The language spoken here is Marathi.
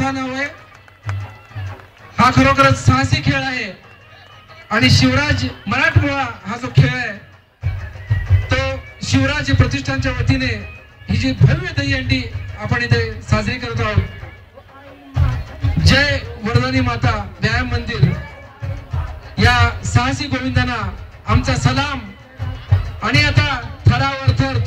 स्पर्धा नाव आहे। हा खरोखरच साहसी खेळ आहे आणि शिवराज मराठमोळा हा जो खेळ आहे तो शिवराज प्रतिष्ठानच्या वतीने ही जी भव्य दहीहंडी आपण इथे साजरी करत आहोत। जय वरदानी माता व्यायाम मंदिर या साहसी गोविंदांना आमचा सलाम। आणि आता थरावर थर